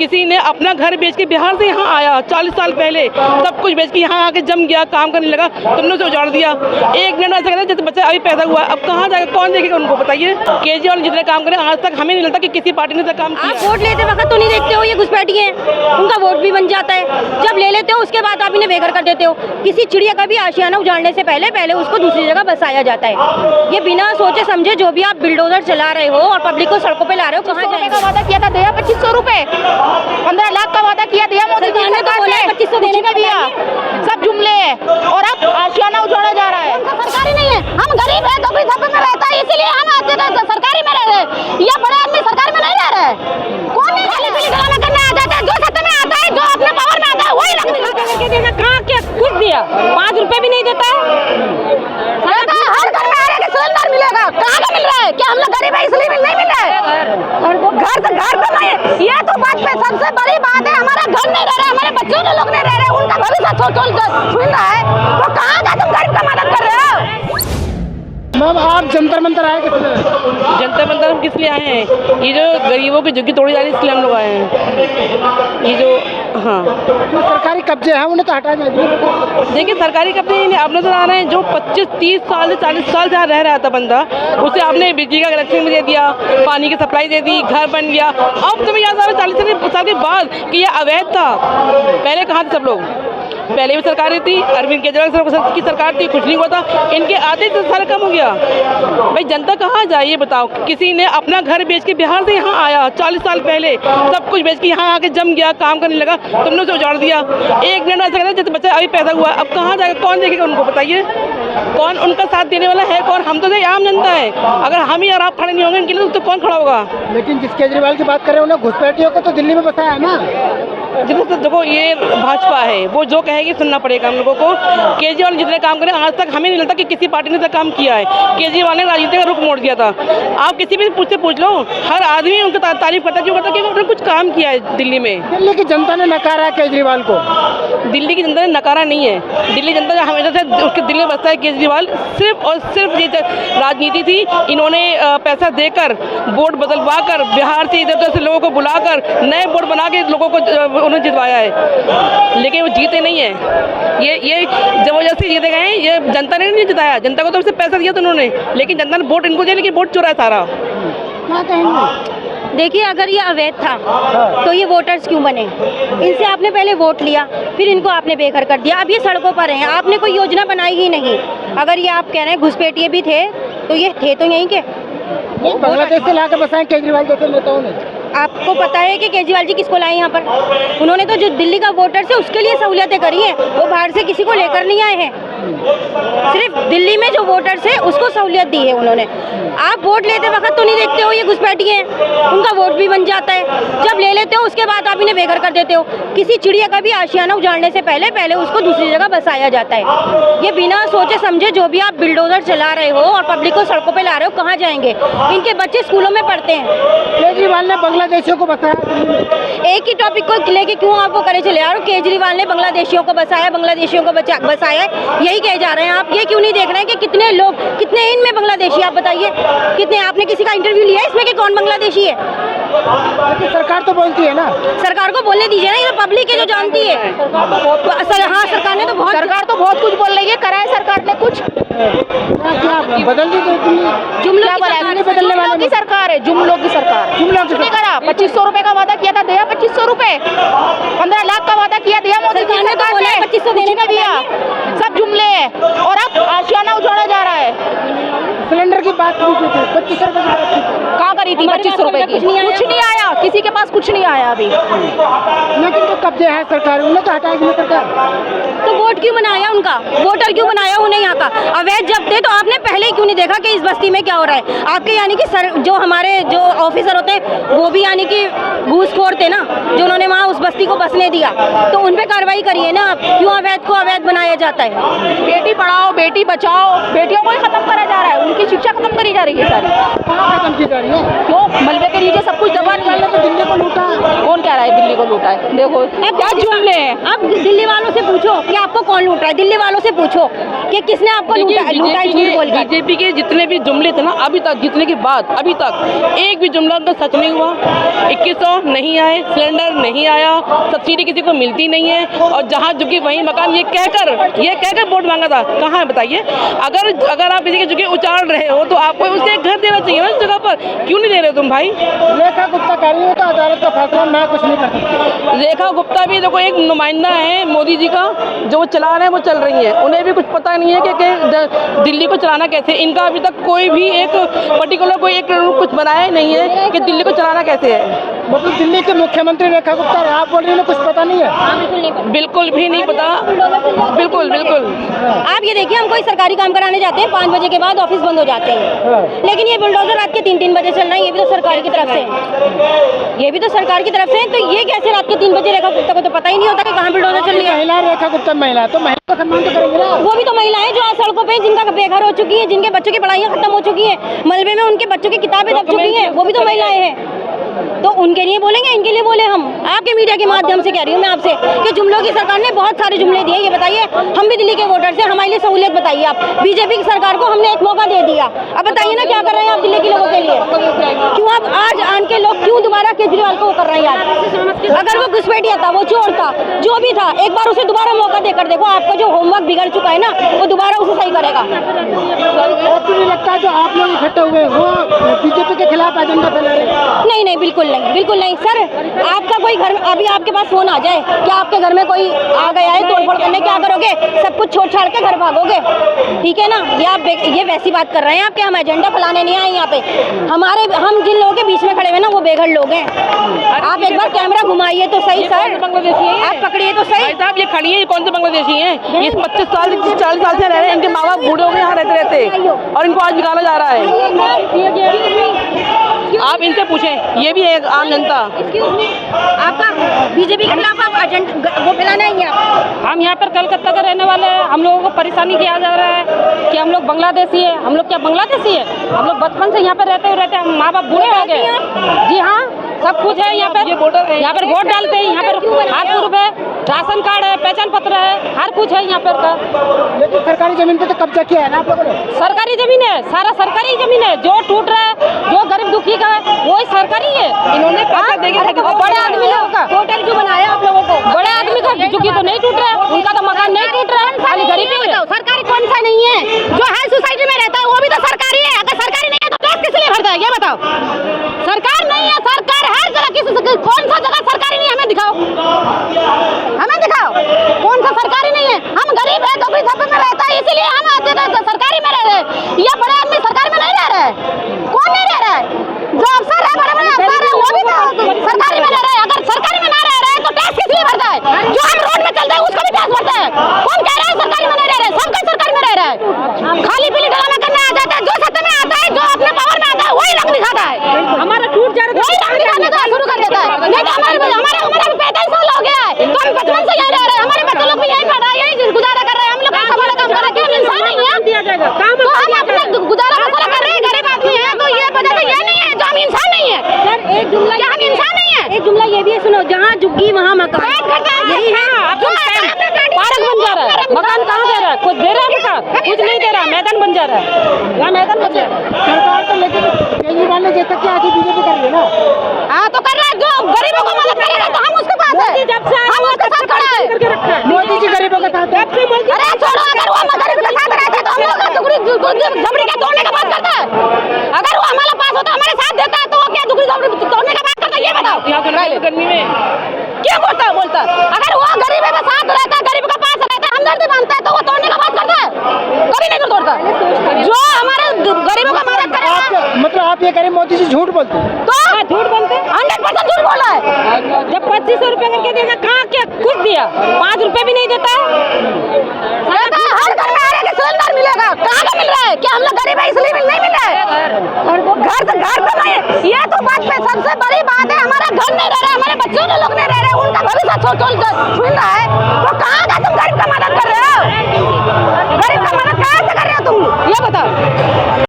किसी ने अपना घर बेच के बिहार से यहाँ आया 40 साल पहले, सब कुछ बेच के यहाँ आके जम गया, काम करने लगा, तुमने उसे उजाड़ दिया। एक मिनट ऐसा कहता जैसे बच्चा अभी पैदा हुआ, अब कहाँ जाएगा, कौन देखेगा उनको, बताइए। केजरीवाल ने जितने काम करे आज तक हमें नहीं लगता कि किसी पार्टी ने काम किया। आप वोट लेते वक्त तो नहीं देखते हो ये घुसपैठी हैं, उनका वोट भी बन जाता है। जब ले लेते हो उसके बाद आप इन्हें बेघर कर देते हो। किसी चिड़िया का भी आशियाना उजाड़ने से पहले उसको दूसरी जगह बसाया जाता है। ये बिना सोचे समझे जो भी आप बिल्डोजर चला रहे हो और पब्लिक को सड़कों पे ला रहे हो, कहाँ जाएगा? वादा किया था दिया 2500 रुपए, 15 लाख का वादा किया दिया मोदी सरकार ने तो बोला 2500 देने का दिया, सब जुमले हैं और अब आशियाना उजाड़ा जा रहा है। सरकारी नहीं है, हम गरीब है, तो में रहता है, इसीलिए हम सरकारी में रह रहे हैं। ये बड़े आदमी सरकार में नहीं रह रहे हैं। कौन नहीं खाली पीली ड्रामा करने आ जाता है, जो सत्ता में आता है, जो अपने पावर में आता है वही लगता है। कहाँ क्या कुछ दिया, 5 रुपए भी नहीं देता है। हर घर में आ रहा है कि सिलेंडर मिलेगा, कहाँ का मिल रहा है? क्या हम लोग गरीब है इसलिए नहीं मिल रहा है? घर तो नहीं, ये तो बात पे सबसे बड़ी बात है। हमारा घर नहीं रह रहा, हमारे बच्चों के लोग नहीं रह रहे, उनका भविष्य सुन रहा है, तो कहाँ का तुम गरीब का मदद कर रहे हो? मैम आप जंतर मंतर आए किस लिए? जनता मंदिर हम किस लिए आए हैं? ये जो गरीबों की झुग्गी तोड़ी जा रही है इसलिए हम लोग आए हैं। ये जो जो सरकारी कब्जे हैं उन्हें तो हटा जाए। देखिए सरकारी कब्जे नहीं, आप नजर आ रहे हैं जो 25-30 साल से 40 साल जहाँ रह रहा था बंदा, उसे आपने बिजली का कनेक्शन भी दे दिया, पानी की सप्लाई दे दी, घर बन गया। अब तुम्हें याद आ रहा है 40 साल के बाद कि ये अवैध था। पहले कहाँ थे सब लोग? पहले भी सरकारें थी, अरविंद केजरीवाल की सरकार थी, कुछ नहीं हुआ था। इनके आते से सारा कम हो गया। भाई जनता कहाँ जाए ये बताओ? किसी ने अपना घर बेच के बिहार से यहाँ आया 40 साल पहले, सब कुछ बेच के यहाँ आके जम गया, काम करने लगा, तुमने उसे उजाड़ दिया। एक मिनट ऐसा कहता जैसे बच्चा अभी पैदा हुआ, अब कहाँ जाएगा, कौन देखेगा उनको, बताइए। कौन उनका साथ देने वाला है? कौन? हम तो आम जनता है। अगर हम ही और आप खड़े नहीं होंगे इनके लिए तो कौन खड़ा होगा? लेकिन जिस केजरीवाल की बात कर रहे हैं उन्हें घुसपैठियों को तो दिल्ली में बसाया है ना। देखो ये भाजपा है, वो जो कहेगी सुनना पड़ेगा हम लोगों को। केजरीवाल ने जितने काम करे आज तक हमें नहीं लगता कि किसी पार्टी ने काम किया है। केजरीवाल ने राजनीति का रुख मोड़ दिया था। आप किसी भी पूछ लो, हर आदमी उनकी तारीफ करता है, क्यों करता है? क्योंकि उन्होंने कुछ काम किया है दिल्ली में। दिल्ली की जनता ने नकारा है केजरीवाल को। दिल्ली की जनता ने नकारा नहीं है। दिल्ली जनता जो हमेशा से उसके दिल में बसता है केजरीवाल, सिर्फ और सिर्फ ये राजनीति थी। इन्होंने पैसा देकर, वोट बदलवा कर, बिहार से इधर उधर से लोगों को बुलाकर नए वोट बना के लोगों को उन्होंने जितवाया है, लेकिन वो जीते नहीं है। ये जबरदस्ती जीते गए हैं। ये जनता ने नहीं जिताया, जनता को तो उससे पैसा दिया था उन्होंने, लेकिन जनता ने वोट इनको दिया, लेकिन वोट चुरा है सारा। क्या कहेंगे? देखिए अगर ये अवैध था तो ये वोटर्स क्यों बने? इनसे आपने पहले वोट लिया, फिर इनको आपने बेघर कर दिया, अब ये सड़कों पर हैं। आपने कोई योजना बनाई ही नहीं। अगर ये आप कह रहे हैं घुसपैठिए भी थे तो ये थे तो यहीं के, बांग्लादेश से लाकर बसाए केजरीवाल जैसे नेताओं ने। आपको पता है कि केजरीवाल जी किसको लाए यहाँ पर? उन्होंने तो जो दिल्ली का वोटर्स है उसके लिए सहूलियतें करी हैं, वो बाहर से किसी को लेकर नहीं आए हैं। सिर्फ दिल्ली में जो वोटर्स है उसको सहूलियत दी है उन्होंने। आप वोट लेते वक्त तो नहीं देखते हो ये घुसपैठी हैं, उनका वोट भी बन जाता है। जब ले लेते हो उसके बाद आप इन्हें बेघर कर देते हो। किसी चिड़िया का भी आशियाना उजाड़ने से पहले उसको दूसरी जगह बसाया जाता है। ये बिना सोचे समझे जो भी आप बिल्डोजर चला रहे हो और पब्लिक को सड़कों पे ला रहे हो, कहाँ जाएंगे? इनके बच्चे स्कूलों में पढ़ते हैं। केजरीवाल ने बांग्लादेशियों को बसाया। एक ही टॉपिक को लेके क्यों आप वो करे चले यार? केजरीवाल ने बांग्लादेशियों को बसाया, बांग्लादेशियों को बसाया, यही कहे जा रहे हैं आप। ये क्यों नहीं देख रहे हैं कि कितने लोग, कितने इनमें बांग्लादेशी? आप बताइए कितने? आपने किसी का इंटरव्यू लिया है इसमें कि कौन बांग्लादेशी है? सरकार तो बोलती है ना। सरकार को बोलने दीजिए ना, ये पब्लिक है जो जानती है। हाँ सरकार ने तो बहुत कुछ बोल रही है, करा है सरकार ने कुछ। क्या बदल दी जुमलों की सरकार है, जुमलों की सरकार। जुमलों की करा 2500 रुपए का वादा किया था दिया 2500 रुपए, 15 लाख का वादा किया दिया मोदी सरकार ने तो बोला 2500 देने का दिया, सब जुमले हैं और अब आशियाना उजाड़ा जा रहा है। सिलेंडर की बात की थी 2500 रुपए की बात की। कहाँ करी थी 2500 रुपए की? कुछ नहीं आया, किसी के पास कुछ नहीं आया अभी। लेकिन जो कब्जे है सरकार उन्हें तो हटाएगी ना सरकार। तो वोट क्यों बनाया उनका? वोटर क्यों बनाया उन्हें यहाँ का? अवैध जब थे तो आपने पहले ही क्यों नहीं देखा कि इस बस्ती में क्या हो रहा है? आपके यानी कि जो हमारे जो ऑफिसर होते हैं वो भी यानी कि घूसखोर थे ना, जो उन्होंने वहाँ उस बस्ती को बसने दिया, तो उन पे कार्रवाई करिए ना आप। क्यों अवैध को अवैध बनाया जाता है? बेटी पढ़ाओ, बेटी बचाओ, बेटियों को ही खत्म करा जा रहा है, उनकी शिक्षा खत्म करी की जा रही है सारी। कहाँ खत्म की जा रही है? क्यों? मलबे के नीचे सब कुछ दबा निकालने तो दिल्ली को लूटा। कौन कह रहा है दिल्ली को लूटा है? देखो क्या जुमले हैं। अब दिल्ली वालों से पूछो कि आपको कौन लूट रहा है, दिल्ली वालों से पूछो कि किसने आपको लूटा है, झूठ बोल के। बीजेपी के जितने भी जुमले थे ना अभी तक, जीतने के बाद अभी तक एक भी जुमला उनका सच नहीं हुआ। 2100 नहीं आए, सिलेंडर नहीं आया, सब्सिडी किसी को मिलती नहीं है, और जहाँ झुकी वहीं मकान, ये कहकर वोट मांगा था। कहाँ है बताइए? अगर आप किसी की झुकी उचाड़ रहे हो तो आपको उसके घर देना चाहिए ना उस जगह पर, क्यों नहीं दे रहे हो तुम भाई? रेखा गुप्ता कह रही है तो अदालत का फैसला मैं कुछ नहीं कर सकती। रेखा गुप्ता भी देखो एक नुमाइंदा है मोदी जी का, जो वो चला रहे हैं वो चल रही है, उन्हें भी कुछ पता नहीं है कि दिल्ली को चलाना कैसे। इनका अभी तक कोई भी एक पर्टिकुलर कोई एक कुछ बनाया ही नहीं है कि दिल्ली को चलाना कैसे है। मतलब दिल्ली के मुख्यमंत्री रेखा गुप्ता आप बोल रही है कुछ पता नहीं है? बिल्कुल भी नहीं पता, बिल्कुल बिल्कुल। आप ये देखिए, हम कोई सरकारी काम कराने जाते हैं 5 बजे के बाद ऑफिस बंद हो जाते हैं, लेकिन ये बुलडोजर रात के 3-3 बजे चल रहा है। ये भी तो सरकार की तरफ से है, ये भी तो सरकार की तरफ से है। तो ये कैसे रात के 3 बजे रेखा गुप्ता को तो पता ही नहीं होता कि कहाँ बुलडोजर चल रही है। महिला रेखा गुप्ता महिला तो महिला का सम्मान तो करेंगे ना। वो भी तो महिलाएं जो आज सड़कों पे, जिनका बेघर हो चुकी है, जिनके बच्चों की पढ़ाइयाँ खत्म हो चुकी है, मलबे में उनके बच्चों की किताबें दब चुकी हैं, वो भी तो महिलाएं हैं। तो उनके लिए बोलेंगे, इनके लिए बोले हम? आपके मीडिया के माध्यम से कह रही हूँ मैं आपसे कि जुमलों की सरकार ने बहुत सारे जुमले दिए। ये बताइए, हम भी दिल्ली के वोटर से, हमारे लिए सहूलियत बताइए आप। बीजेपी की सरकार को हमने एक मौका दे दिया, अब बताइए ना क्या कर रहे हैं आप दिल्ली के लोगों के लिए? क्यों आप आज आन के लोग क्यों दोबारा केजरीवाल को वो कर रहे हैं यार? अगर वो घुसपैठिया था, वो चोर था, जो भी था, एक बार उसे दोबारा मौका देकर देखो। आपका जो होमवर्क बिगड़ चुका है ना, वो दोबारा उसे सही करेगा। आपको नहीं लगता जो आप लोग इकट्ठे हुए वो बीजेपी के खिलाफ एजेंडा फैला रहे हैं? नहीं नहीं, बिल्कुल नहीं, बिल्कुल नहीं सर। आपका कोई घर, अभी आपके पास फोन आ जाए कि आपके घर में कोई आ गया है तोड़फोड़ करने, क्या करोगे? सब कुछ छोड़ छाड़ के घर भागोगे, ठीक है ना? ये आप ये वैसी बात कर रहे हैं आपके, हम एजेंडा फैलाने नहीं आए यहाँ पे। हम जिन लोगों के बीच में खड़े हुए ना वो बेघर लोग हैं। आप एक बार कैमरा घुमाइए तो सही सर, बांग्लादेशी है, आप पकड़िए तो सही। भाई साहब ये खड़ी है, ये कौन से बांग्लादेशी हैं? ये 25 साल 40 साल से रह रहे हैं, इनके माँ बाप बूढ़े हो गए यहाँ रहते रहते, और इनको आज निकाला जा रहा है। आप इनसे पूछें, ये भी है एक आम जनता। आपका बीजेपी के खिलाफ आप एजेंडा वो फैलाना है यहाँ? हम यहाँ पर कलकत्ता के रहने वाले हैं, हम लोगों को परेशानी किया जा रहा है कि हम लोग बांग्लादेशी है। हम लोग क्या बांग्लादेशी है? हम लोग बचपन से यहाँ पर रहते हम माँ बाप बूढ़े हो गए। जी हाँ, सब कुछ है यहाँ पर। यहाँ पर वोट डालते हैं, यहाँ पर हर पूर्व है, राशन कार्ड है, पहचान पत्र है, हर कुछ है यहाँ पर का। लेकिन सरकारी जमीन पे तो कब्जा किया है ना आप लोगों ने? सरकारी जमीन है, सारा सरकारी जमीन है। जो टूट रहा है, जो गरीब दुखी का है, वो सरकारी है। इन्होंने पैसा देके बड़े आदमी लोगों का होटल क्यों बनाया आप लोगों को? बड़े आदमी का झुकी तो नहीं टूट रहा है, उनका तो मकान नहीं टूट रहा है, खाली गरीबी है। सरकारी कौन सा नहीं है? जो है सोसाइटी में रहता है वो भी तो सरकारी है। अगर सरकारी नहीं है तो टैक्स किस लिए भरता है, ये बताओ? सरकार नहीं है, सरकार हर जगह कौन सा जगह सरकारी नहीं है? हमें दिखाओ, हमें दिखाओ कौन सा सरकारी नहीं है। हम गरीब है, तो भी सब में रहता है, इसीलिए हम सरकारी में रह रहे हैं। ये बड़े आदमी सरकारी में नहीं रह रहे हैं। कौन नहीं रह रहा है? जो अफसर है, बड़े बड़े अफसर है, वो भी तो सरकारी में रह रहे हैं। अगर सरकारी में ना रह रहे हैं तो टैक्स किस लिए भरता है? जो हम रोड में चलते हैं उसका भी टैक्स भरता है। कौन कह रहा है सरकारी में नहीं रह रहे? सब कोई सरकारी में रह रहा है। खाली पीली ड्रामा करने आ जाता है, जो सत्ता में आता है, जो अपने पावर में आता है, वही रंग दिखाता है। हमारा टूट जा रहा वही रंग दिखाने का शुरू कर देता है। नहीं तो हमारा 45 साल हो गया है, तो हम बचपन से यही रह रहे हैं। हमारे बच्चे लोग भी यही पढ़ रहे हैं, यही गुजारा कर रहे हैं। हम लोग कैसा बड़ा काम कर रहे हैं? हम इंसान नहीं है दिया जाएगा काम तो हम अपने गुजारा मसाला कर रहे हैं, गरीब आदमी है। तो ये वजह से ये नहीं है जो हम इंसान नहीं है सर। एक जुमला, क्या हम इंसान नहीं है? एक जुमला ये भी है, सुनो, जहाँ झुग्गी वहाँ मकान। यही है, पार्क बन जा रहा है, मकान कहाँ दे रहा है? कुछ दे रहा है मकान? कुछ नहीं दे रहा, मैदान बन जा रहा है, यहाँ मैदान बन जा रहा है। सरकार तो लेकिन केजरीवाल ने जैसा किया बीजेपी कर रही है ना। हाँ तो कर रहा है, जो गरीबों को मदद करेगा तो हम उसके पास है, जब से हम उसके साथ खड़े हैं। मोदी जी गरीबों के साथ है। अरे छोड़ो, अगर वो गरीब के साथ रहता है तो हम लोग झुगड़ी के तोड़ने का बात करता है। अगर वो हमारे पास होता, हमारे साथ देता है, तो वो क्या झुगड़ी तोड़ने का बात करता है? ये बताओ। गर्मी में क्या बोलता? अगर वो गरीब के साथ रहता है, गरीब के पास रहता है, हमदर्दी मानता है, तो वो तोड़ने का बात करता है? कभी नहीं तोड़ता। जो हमारे गरीबों का मदद करेगा, मतलब आप ये कह रहे मोदी जी झूठ बोलते हैं? तो झूठ बोलते, 100% झूठ बोल रहा है। जब 2500 रुपए करके देगा, कहाँ क्या कुछ दिया? 5 रुपए भी नहीं देता है। हर घर में आने के सिलेंडर मिलेगा, कहाँ का मिल रहा है? क्या हम लोग गरीब है इसलिए नहीं मिल रहा है? घर से नहीं। ये तो बात पे सबसे बड़ी बात है, हमारा घर नहीं रह रहा है, हमारे बच्चों के लोग नहीं रह रहे, उनका भविष्य छूट रहा है। तो कहाँ